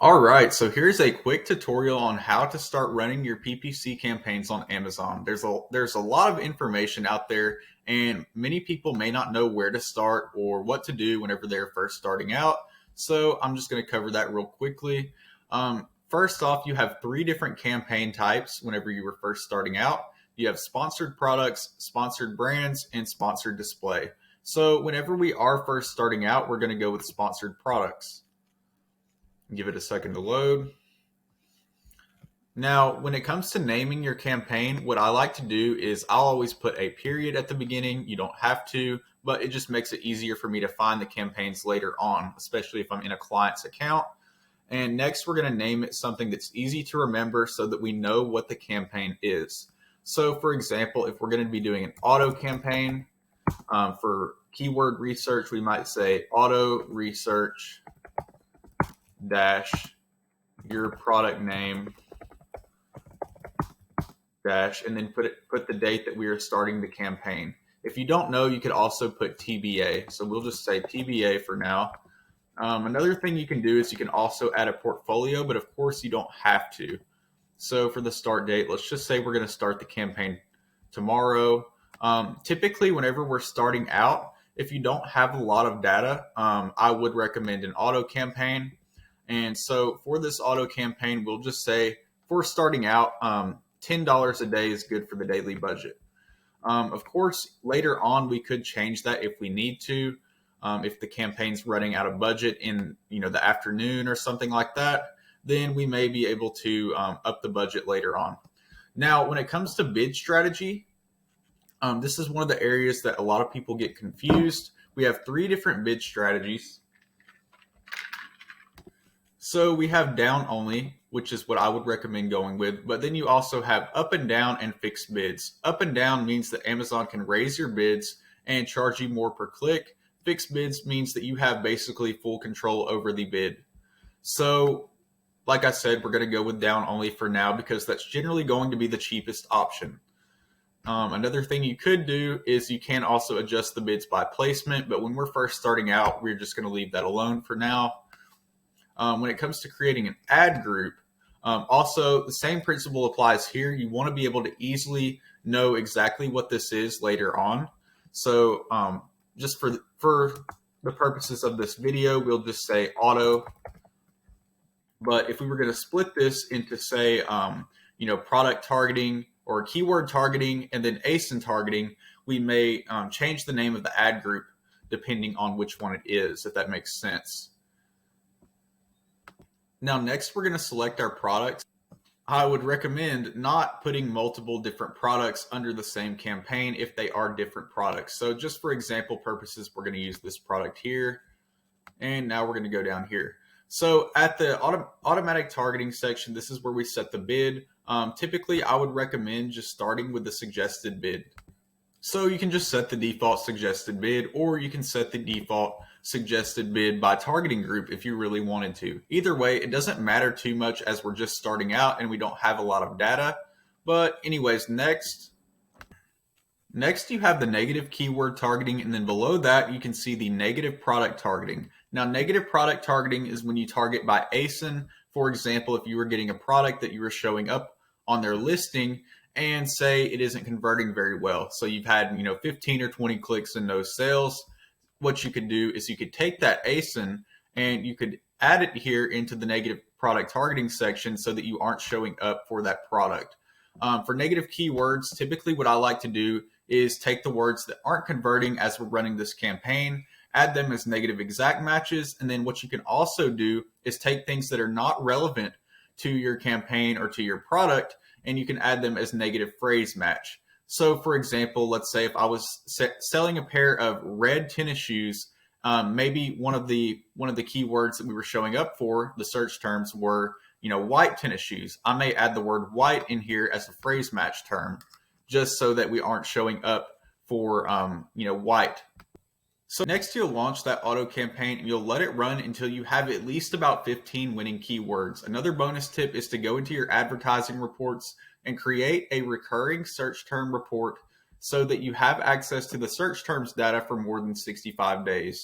All right, so here's a quick tutorial on how to start running your PPC campaigns on Amazon. There's a lot of information out there, and many people may not know where to start or what to do whenever they're first starting out. So I'm just going to cover that real quickly. First off, you have three different campaign types whenever you were first starting out. You have sponsored products, sponsored brands, and sponsored display. So whenever we are first starting out, we're going to go with sponsored products. Give it a second to load. Now, when it comes to naming your campaign, what I like to do is I'll always put a period at the beginning. You don't have to, but it just makes it easier for me to find the campaigns later on, especially if I'm in a client's account. And next, we're going to name it something that's easy to remember so that we know what the campaign is. So, for example, if we're going to be doing an auto campaign for keyword research, we might say auto research dash your product name dash, and then put the date that we are starting the campaign. If you don't know, you could also put TBA. So we'll just say TBA for now. Another thing you can do is you can also add a portfolio, but of course you don't have to. So for the start date, let's just say we're going to start the campaign tomorrow. Typically, whenever we're starting out, if you don't have a lot of data, I would recommend an auto campaign. And so for this auto campaign, we'll just say for starting out, $10 a day is good for the daily budget. Of course, later on, we could change that if we need to. If the campaign's running out of budget in the afternoon or something like that, then we may be able to up the budget later on. Now, when it comes to bid strategy, this is one of the areas that a lot of people get confused. We have three different bid strategies. So we have down only, which is what I would recommend going with, but then you also have up and down and fixed bids. Up and down means that Amazon can raise your bids and charge you more per click. Fixed bids means that you have basically full control over the bid. So like I said, we're going to go with down only for now because that's generally going to be the cheapest option. Another thing you could do is you can also adjust the bids by placement, but when we're first starting out, we're just going to leave that alone for now. When it comes to creating an ad group, also the same principle applies here. You want to be able to easily know exactly what this is later on. So just for the purposes of this video, we'll just say auto. But if we were going to split this into say, product targeting or keyword targeting and then ASIN targeting, we may change the name of the ad group depending on which one it is, if that makes sense. Now, next, we're going to select our products. I would recommend not putting multiple different products under the same campaign if they are different products. So just for example purposes, we're going to use this product here. And now we're going to go down here. So at the automatic targeting section, this is where we set the bid. Typically, I would recommend just starting with the suggested bid. So you can just set the default suggested bid, or you can set the default suggested bid by targeting group if you really wanted to. Either way, it doesn't matter too much as we're just starting out and we don't have a lot of data. But anyways, next you have the negative keyword targeting, and then below that you can see the negative product targeting. Now, negative product targeting is when you target by ASIN. For example, if you were getting a product that you were showing up on their listing and say it isn't converting very well. So you've had 15 or 20 clicks and no sales. What you could do is you could take that ASIN and you could add it here into the negative product targeting section so that you aren't showing up for that product. For negative keywords, typically what I like to do is take the words that aren't converting as we're running this campaign, add them as negative exact matches, and then what you can also do is take things that are not relevant to your campaign or to your product, and you can add them as negative phrase match. So for example, let's say if I was selling a pair of red tennis shoes, maybe one of the keywords that we were showing up for, the search terms were, white tennis shoes. I may add the word white in here as a phrase match term, just so that we aren't showing up for, white. So next you'll launch that auto campaign and you'll let it run until you have at least about 15 winning keywords. Another bonus tip is to go into your advertising reports and create a recurring search term report so that you have access to the search terms data for more than 65 days.